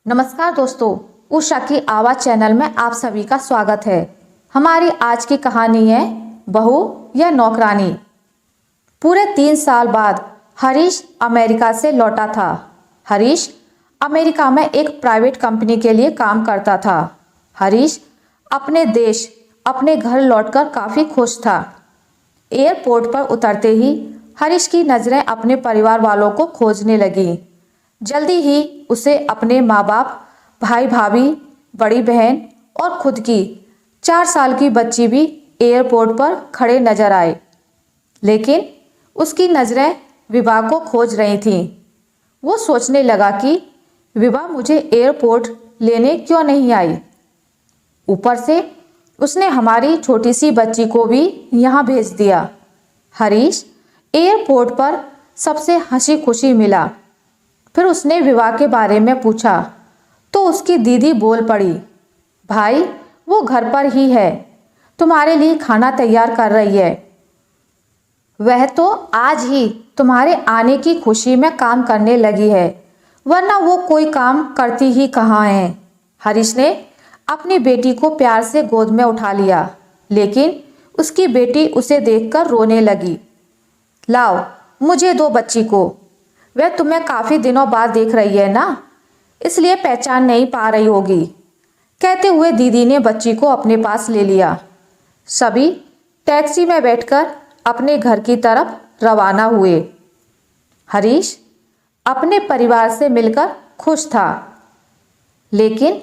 नमस्कार दोस्तों, उषा की आवाज़ चैनल में आप सभी का स्वागत है। हमारी आज की कहानी है बहू या नौकरानी। पूरे 3 साल बाद हरीश अमेरिका से लौटा था। हरीश अमेरिका में एक प्राइवेट कंपनी के लिए काम करता था। हरीश अपने देश, अपने घर लौटकर काफ़ी खुश था। एयरपोर्ट पर उतरते ही हरीश की नज़रें अपने परिवार वालों को खोजने लगीं। जल्दी ही उसे अपने माँ बाप, भाई भाभी, बड़ी बहन और खुद की 4 साल की बच्ची भी एयरपोर्ट पर खड़े नजर आए। लेकिन उसकी नज़रें विभा को खोज रही थीं। वो सोचने लगा कि विभा मुझे एयरपोर्ट लेने क्यों नहीं आई। ऊपर से उसने हमारी छोटी सी बच्ची को भी यहाँ भेज दिया। हरीश एयरपोर्ट पर सबसे हंसी खुशी मिला। फिर उसने विवाह के बारे में पूछा तो उसकी दीदी बोल पड़ी, भाई वो घर पर ही है, तुम्हारे लिए खाना तैयार कर रही है। वह तो आज ही तुम्हारे आने की खुशी में काम करने लगी है, वरना वो कोई काम करती ही कहाँ है। हरीश ने अपनी बेटी को प्यार से गोद में उठा लिया, लेकिन उसकी बेटी उसे देखकर रोने लगी। लाओ मुझे दो बच्ची को, वह तुम्हें काफ़ी दिनों बाद देख रही है ना, इसलिए पहचान नहीं पा रही होगी। कहते हुए दीदी ने बच्ची को अपने पास ले लिया। सभी टैक्सी में बैठकर अपने घर की तरफ रवाना हुए। हरीश अपने परिवार से मिलकर खुश था, लेकिन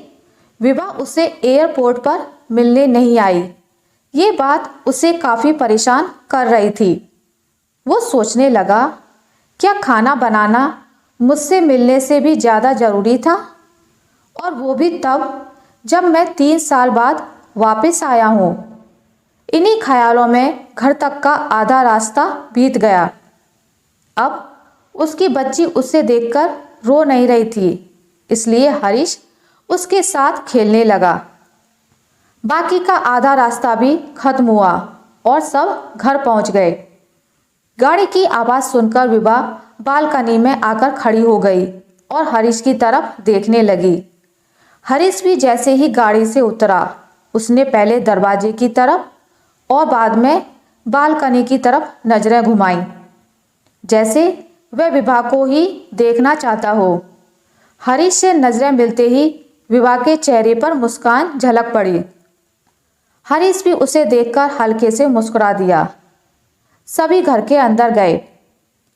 विभा उसे एयरपोर्ट पर मिलने नहीं आई। ये बात उसे काफ़ी परेशान कर रही थी। वो सोचने लगा, क्या खाना बनाना मुझसे मिलने से भी ज़्यादा ज़रूरी था, और वो भी तब जब मैं 3 साल बाद वापस आया हूँ। इन्हीं ख्यालों में घर तक का आधा रास्ता बीत गया। अब उसकी बच्ची उसे देखकर रो नहीं रही थी, इसलिए हरीश उसके साथ खेलने लगा। बाकी का आधा रास्ता भी खत्म हुआ और सब घर पहुंच गए। गाड़ी की आवाज़ सुनकर विभा बालकनी में आकर खड़ी हो गई और हरीश की तरफ देखने लगी। हरीश भी जैसे ही गाड़ी से उतरा, उसने पहले दरवाजे की तरफ और बाद में बालकनी की तरफ नजरें घुमाईं, जैसे वह विभा को ही देखना चाहता हो। हरीश से नजरें मिलते ही विभा के चेहरे पर मुस्कान झलक पड़ी। हरीश भी उसे देखकर हल्के से मुस्कुरा दिया। सभी घर के अंदर गए।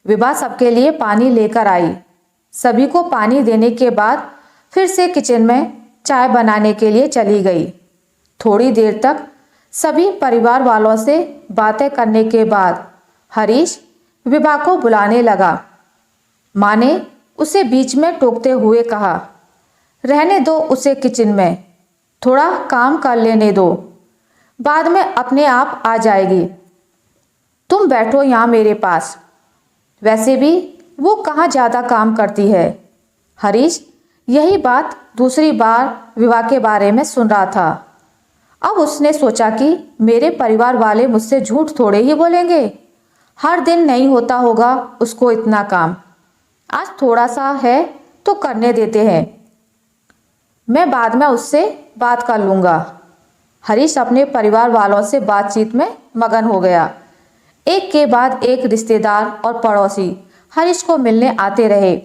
विभा सबके लिए पानी लेकर आई। सभी को पानी देने के बाद फिर से किचन में चाय बनाने के लिए चली गई। थोड़ी देर तक सभी परिवार वालों से बातें करने के बाद हरीश विभा को बुलाने लगा। माँ ने उसे बीच में टोकते हुए कहा, रहने दो उसे किचन में, थोड़ा काम कर लेने दो, बाद में अपने आप आ जाएगी। तुम बैठो यहाँ मेरे पास, वैसे भी वो कहाँ ज़्यादा काम करती है। हरीश यही बात दूसरी बार विवाह के बारे में सुन रहा था। अब उसने सोचा कि मेरे परिवार वाले मुझसे झूठ थोड़े ही बोलेंगे। हर दिन नहीं होता होगा उसको इतना काम, आज थोड़ा सा है तो करने देते हैं, मैं बाद में उससे बात कर लूँगा। हरीश अपने परिवार वालों से बातचीत में मगन हो गया। एक के बाद एक रिश्तेदार और पड़ोसी हरीश को मिलने आते रहे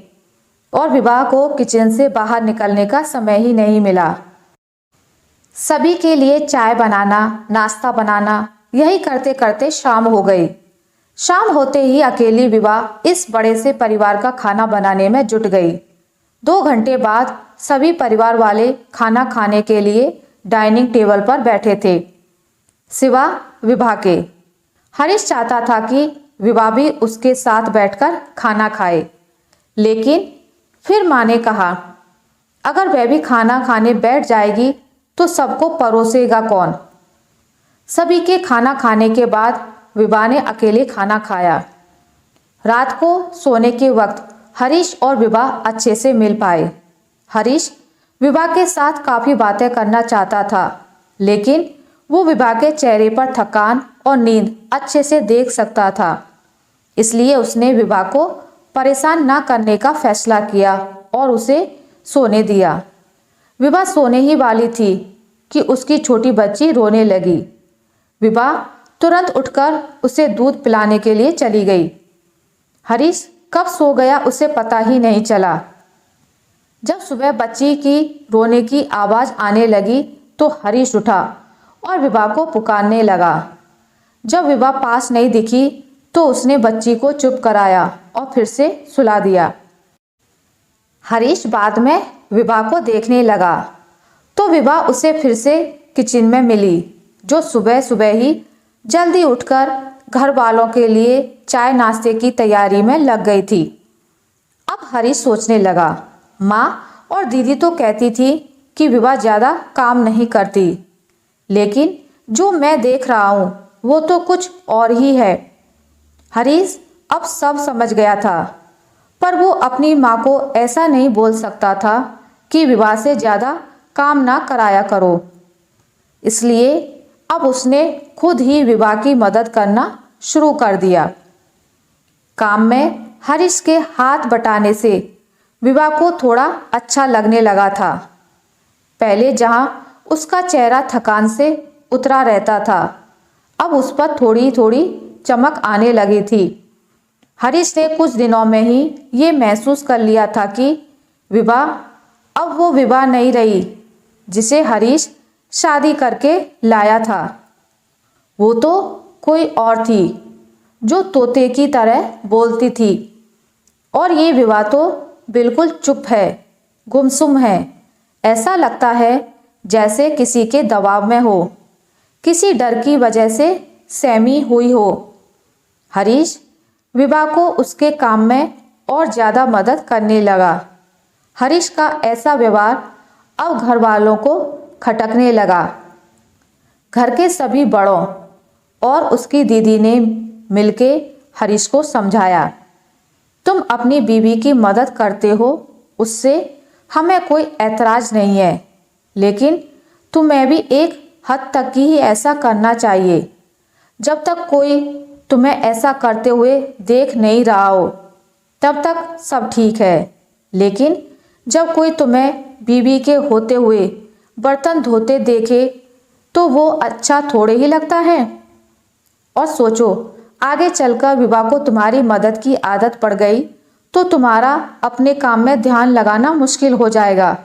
और विवाह को किचन से बाहर निकलने का समय ही नहीं मिला। सभी के लिए चाय बनाना, नाश्ता बनाना, यही करते करते शाम हो गई। शाम होते ही अकेली विवाह इस बड़े से परिवार का खाना बनाने में जुट गई। 2 घंटे बाद सभी परिवार वाले खाना खाने के लिए डाइनिंग टेबल पर बैठे थे, सिवा विभा के। हरीश चाहता था कि विभा भी उसके साथ बैठकर खाना खाए, लेकिन फिर माँ ने कहा, अगर वह भी खाना खाने बैठ जाएगी तो सबको परोसेगा कौन। सभी के खाना खाने के बाद विभा ने अकेले खाना खाया। रात को सोने के वक्त हरीश और विभा अच्छे से मिल पाए। हरीश विभा के साथ काफ़ी बातें करना चाहता था, लेकिन वो विभा के चेहरे पर थकान और नींद अच्छे से देख सकता था, इसलिए उसने विभा को परेशान ना करने का फैसला किया और उसे सोने दिया। विभा सोने ही वाली थी कि उसकी छोटी बच्ची रोने लगी। विभा तुरंत उठकर उसे दूध पिलाने के लिए चली गई। हरीश कब सो गया उसे पता ही नहीं चला। जब सुबह बच्ची की रोने की आवाज़ आने लगी तो हरीश उठा और विभा को पुकारने लगा। जब विभा पास नहीं दिखी तो उसने बच्ची को चुप कराया और फिर से सुला दिया। हरीश बाद में विभा को देखने लगा तो विभा उसे फिर से किचन में मिली, जो सुबह सुबह ही जल्दी उठकर घर वालों के लिए चाय नाश्ते की तैयारी में लग गई थी। अब हरीश सोचने लगा, माँ और दीदी तो कहती थी कि विभा ज़्यादा काम नहीं करती, लेकिन जो मैं देख रहा हूँ वो तो कुछ और ही है। हरीश अब सब समझ गया था, पर वो अपनी माँ को ऐसा नहीं बोल सकता था कि विभा से ज़्यादा काम ना कराया करो। इसलिए अब उसने खुद ही विभा की मदद करना शुरू कर दिया। काम में हरीश के हाथ बटाने से विभा को थोड़ा अच्छा लगने लगा था। पहले जहाँ उसका चेहरा थकान से उतरा रहता था, अब उस पर थोड़ी थोड़ी चमक आने लगी थी। हरीश ने कुछ दिनों में ही ये महसूस कर लिया था कि विभा अब वो विभा नहीं रही जिसे हरीश शादी करके लाया था। वो तो कोई और थी जो तोते की तरह बोलती थी, और ये विभा तो बिल्कुल चुप है, गुमसुम है। ऐसा लगता है जैसे किसी के दबाव में हो, किसी डर की वजह से सहमी हुई हो। हरीश विभा को उसके काम में और ज़्यादा मदद करने लगा। हरीश का ऐसा व्यवहार अब घर वालों को खटकने लगा। घर के सभी बड़ों और उसकी दीदी ने मिलके हरीश को समझाया, तुम अपनी बीवी की मदद करते हो, उससे हमें कोई ऐतराज़ नहीं है, लेकिन तुम्हें भी एक हद तक ही ऐसा करना चाहिए। जब तक कोई तुम्हें ऐसा करते हुए देख नहीं रहा हो तब तक सब ठीक है, लेकिन जब कोई तुम्हें बीवी के होते हुए बर्तन धोते देखे तो वो अच्छा थोड़े ही लगता है। और सोचो, आगे चलकर विभा को तुम्हारी मदद की आदत पड़ गई तो तुम्हारा अपने काम में ध्यान लगाना मुश्किल हो जाएगा।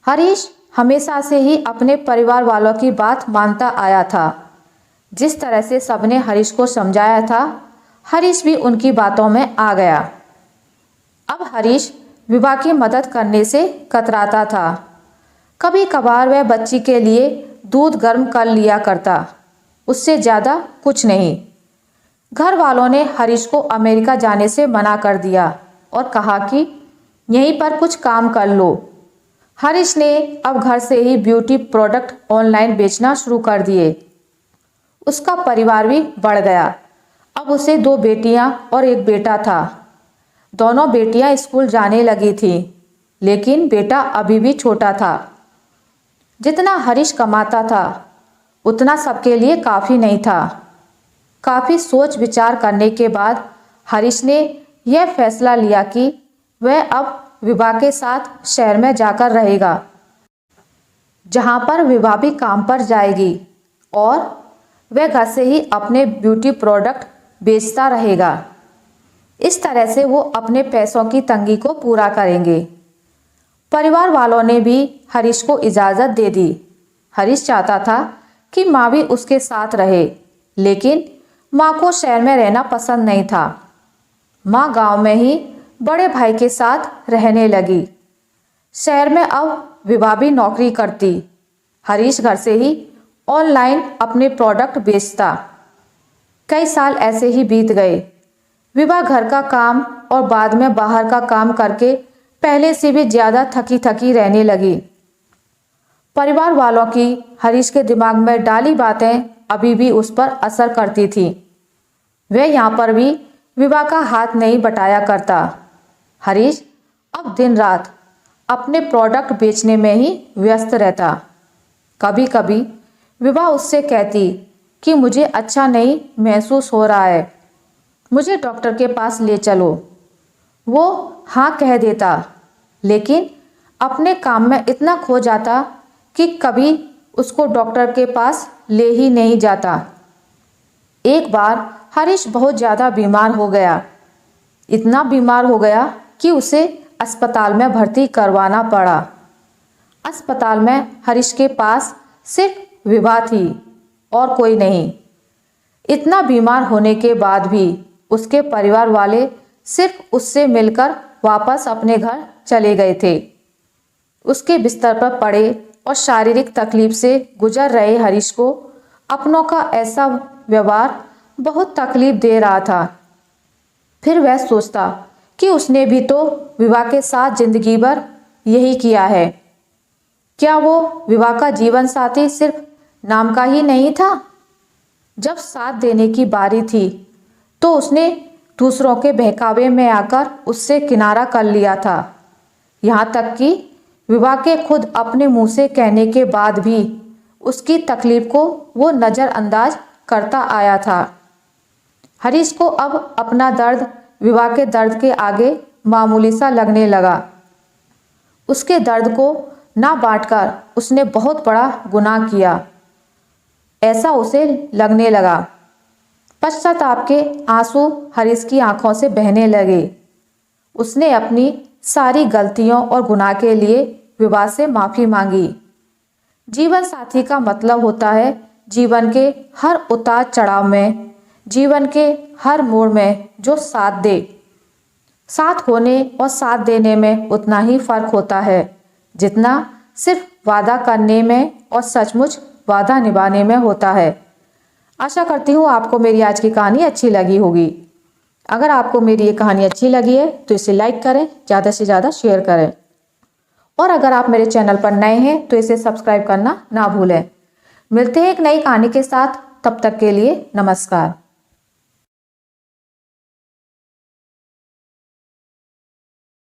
हरीश हमेशा से ही अपने परिवार वालों की बात मानता आया था। जिस तरह से सबने हरीश को समझाया था, हरीश भी उनकी बातों में आ गया। अब हरीश विभा की मदद करने से कतराता था। कभी कभार वह बच्ची के लिए दूध गर्म कर लिया करता, उससे ज़्यादा कुछ नहीं। घर वालों ने हरीश को अमेरिका जाने से मना कर दिया और कहा कि यहीं पर कुछ काम कर लो। हरीश ने अब घर से ही ब्यूटी प्रोडक्ट ऑनलाइन बेचना शुरू कर दिए। उसका परिवार भी बढ़ गया। अब उसे 2 बेटियां और 1 बेटा था। दोनों बेटियां स्कूल जाने लगी थीं, लेकिन बेटा अभी भी छोटा था। जितना हरीश कमाता था उतना सबके लिए काफ़ी नहीं था। काफ़ी सोच विचार करने के बाद हरीश ने यह फैसला लिया कि वह अब विभा के साथ शहर में जाकर रहेगा, जहां पर विभा भी काम पर जाएगी और वह घर से ही अपने ब्यूटी प्रोडक्ट बेचता रहेगा। इस तरह से वो अपने पैसों की तंगी को पूरा करेंगे। परिवार वालों ने भी हरीश को इजाज़त दे दी। हरीश चाहता था कि माँ भी उसके साथ रहे, लेकिन माँ को शहर में रहना पसंद नहीं था। माँ गांव में ही बड़े भाई के साथ रहने लगी। शहर में अब विभा भी नौकरी करती। हरीश घर से ही ऑनलाइन अपने प्रोडक्ट बेचता। कई साल ऐसे ही बीत गए। विभा घर का काम और बाद में बाहर का काम करके पहले से भी ज़्यादा थकी थकी रहने लगी। परिवार वालों की हरीश के दिमाग में डाली बातें अभी भी उस पर असर करती थी। वह यहाँ पर भी विभा का हाथ नहीं बटाया करता। हरीश अब दिन रात अपने प्रोडक्ट बेचने में ही व्यस्त रहता। कभी कभी विभा उससे कहती कि मुझे अच्छा नहीं महसूस हो रहा है, मुझे डॉक्टर के पास ले चलो। वो हाँ कह देता, लेकिन अपने काम में इतना खो जाता कि कभी उसको डॉक्टर के पास ले ही नहीं जाता। एक बार हरीश बहुत ज़्यादा बीमार हो गया। इतना बीमार हो गया कि उसे अस्पताल में भर्ती करवाना पड़ा। अस्पताल में हरीश के पास सिर्फ विभा थी और कोई नहीं। इतना बीमार होने के बाद भी उसके परिवार वाले सिर्फ उससे मिलकर वापस अपने घर चले गए थे। उसके बिस्तर पर पड़े और शारीरिक तकलीफ से गुजर रहे हरीश को अपनों का ऐसा व्यवहार बहुत तकलीफ दे रहा था। फिर वह सोचता कि उसने भी तो विवाह के साथ जिंदगी भर यही किया है। क्या वो विवाह का जीवन साथी सिर्फ नाम का ही नहीं था? जब साथ देने की बारी थी तो उसने दूसरों के बहकावे में आकर उससे किनारा कर लिया था। यहाँ तक कि विवाह के खुद अपने मुंह से कहने के बाद भी उसकी तकलीफ को वो नज़रअंदाज करता आया था। हरीश को अब अपना दर्द विवाह के दर्द के आगे मामूली सा लगने लगा। उसके दर्द को ना बांटकर उसने बहुत बड़ा गुनाह किया, ऐसा उसे लगने लगा। पश्चाताप के आंसू हरीश की आंखों से बहने लगे। उसने अपनी सारी गलतियों और गुनाह के लिए विवाह से माफ़ी मांगी। जीवन साथी का मतलब होता है जीवन के हर उतार चढ़ाव में, जीवन के हर मोड़ में जो साथ दे। साथ होने और साथ देने में उतना ही फर्क होता है जितना सिर्फ वादा करने में और सचमुच वादा निभाने में होता है। आशा करती हूँ आपको मेरी आज की कहानी अच्छी लगी होगी। अगर आपको मेरी ये कहानी अच्छी लगी है तो इसे लाइक करें, ज़्यादा से ज़्यादा शेयर करें और अगर आप मेरे चैनल पर नए हैं तो इसे सब्सक्राइब करना ना भूलें। मिलते हैं एक नई कहानी के साथ, तब तक के लिए नमस्कार।